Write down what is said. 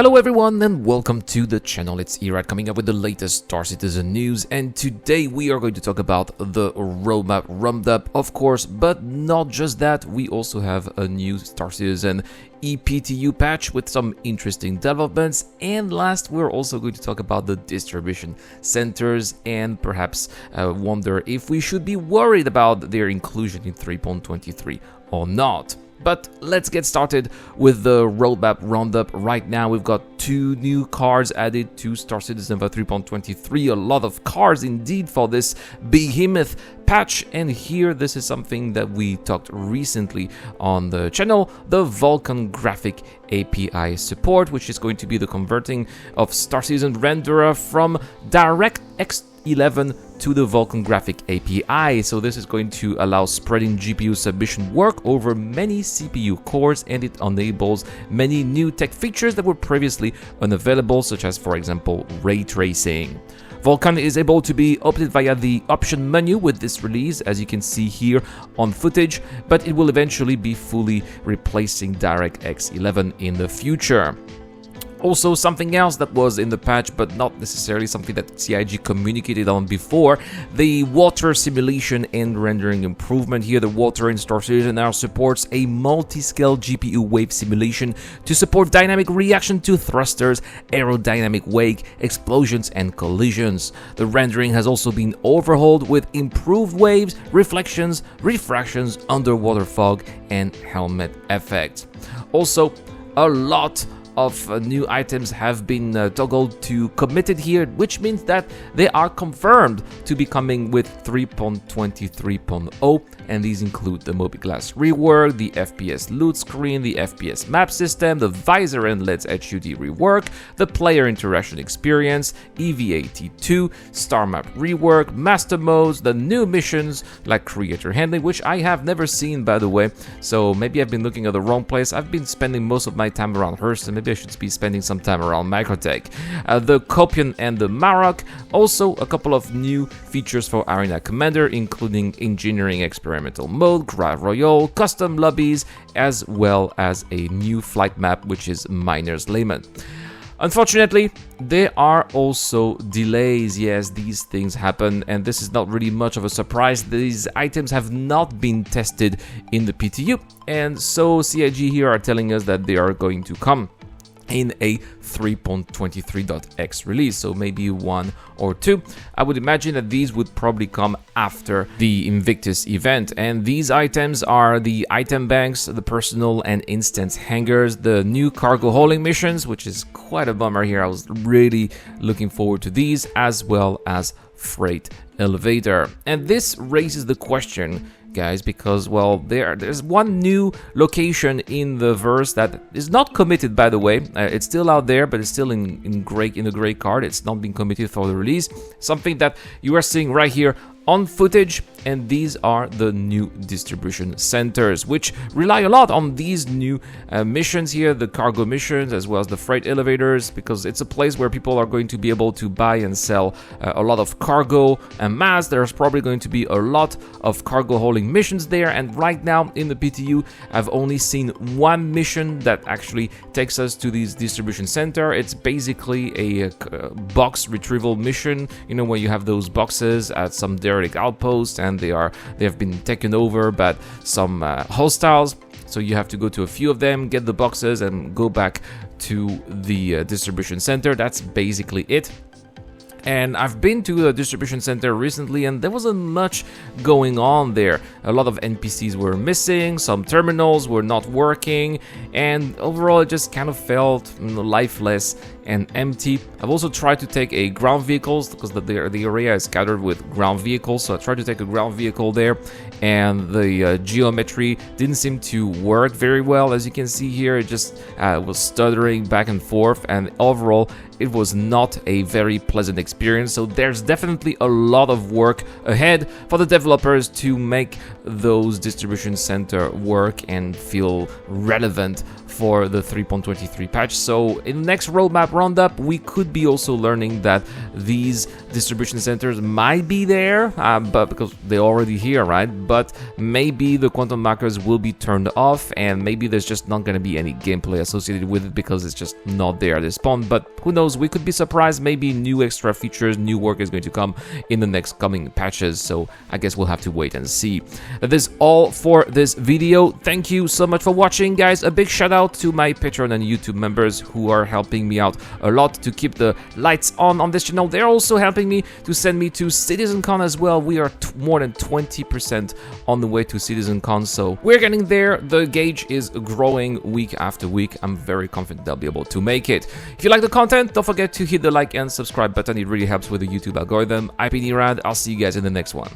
Hello everyone and welcome to the channel. It's Irad coming up with the latest Star Citizen news, and today we are going to talk about the roadmap Roundup, of course, but not just that. We also have a new Star Citizen EPTU patch with some interesting developments, and last we're also going to talk about the distribution centers and perhaps wonder if we should be worried about their inclusion in 3.23 or not. But let's get started with the roadmap Roundup. Right now we've got 2 new cards added to Star Citizen 3.23. A lot of cards indeed for this behemoth patch, and here this is something that we talked recently on the channel, the Vulkan Graphic API support, which is going to be the converting of Star Citizen renderer from DirectX 11 to the Vulkan Graphic API. So this is going to allow spreading GPU submission work over many CPU cores, and it enables many new tech features that were previously unavailable, such as, for example, ray tracing. Vulkan is able to be opted via the option menu with this release, as you can see here on footage, but it will eventually be fully replacing DirectX 11 in the future. Also, something else that was in the patch, but not necessarily something that CIG communicated on before, the water simulation and rendering improvement. Here, the water in Star Citizen now supports a multi-scale GPU wave simulation to support dynamic reaction to thrusters, aerodynamic wake, explosions, and collisions. The rendering has also been overhauled with improved waves, reflections, refractions, underwater fog, and helmet effects. Also, a lot of new items have been toggled to committed here, which means that they are confirmed to be coming with 3.23.0, and these include the mobiGlas rework, the FPS loot screen, the FPS map system, the visor and LEDs HUD rework, the player interaction experience, EVAT2, star map rework, master modes, the new missions like creator handling, which I have never seen, by the way, so maybe I've been looking at the wrong place. I've been spending most of my time around Hearst, and maybe I should be spending some time around Microtech. The Copian and the Marok. Also, a couple of new features for Arena Commander, including engineering experimental mode, Grave Royale, custom lobbies, as well as a new flight map, which is Miner's Lament. Unfortunately, there are also delays. Yes, these things happen, and this is not really much of a surprise. These items have not been tested in the PTU, and so CIG here are telling us that they are going to come in a 3.23.x release, so maybe 1 or 2. I would imagine that these would probably come after the Invictus event, and these items are the item banks, the personal and instance hangars, the new cargo hauling missions, which is quite a bummer here. I was really looking forward to these, as well as freight elevator. And this raises the question, guys, because, well, there's one new location in the verse that is not committed, by the way. It's still out there, but it's still in the gray card. It's not been committed for the release. Something that you are seeing right here on footage, and these are the new distribution centers, which rely a lot on these new missions here, the cargo missions as well as the freight elevators, because it's a place where people are going to be able to buy and sell a lot of cargo and mass. There's probably going to be a lot of cargo hauling missions there, and right now in the PTU I've only seen one mission that actually takes us to this distribution center. It's basically a box retrieval mission, you know, where you have those boxes at some derelict outpost, and they have been taken over by some hostiles. So you have to go to a few of them, get the boxes, and go back to the distribution center. That's basically it. And I've been to the distribution center recently, and there wasn't much going on there. A lot of NPCs were missing, some terminals were not working, and overall it just kind of felt lifeless and empty. I've also tried to take a ground vehicles, because the area is scattered with ground vehicles, so I tried to take a ground vehicle there, and the geometry didn't seem to work very well. As you can see here, it just was stuttering back and forth, and overall it was not a very pleasant experience. So there's definitely a lot of work ahead for the developers to make those distribution center work and feel relevant for the 3.23 patch. So in the next roadmap Roundup, we could be also learning that these distribution centers might be there, but because they're already here, right? But maybe the quantum markers will be turned off, and maybe there's just not going to be any gameplay associated with it because it's just not there at this point. But who knows? We could be surprised. Maybe new extra features, new work is going to come in the next coming patches. So I guess we'll have to wait and see. That is all for this video. Thank you so much for watching, guys. A big shout out to my Patreon and YouTube members who are helping me out a lot to keep the lights on this channel. They're also helping me to send me to CitizenCon as well. We are more than 20% on the way to CitizenCon, so we're getting there. The gauge is growing week after week. I'm very confident they'll be able to make it. If you like the content, don't forget to hit the like and subscribe button. It really helps with the YouTube algorithm. I've been Irad. I'll see you guys in the next one.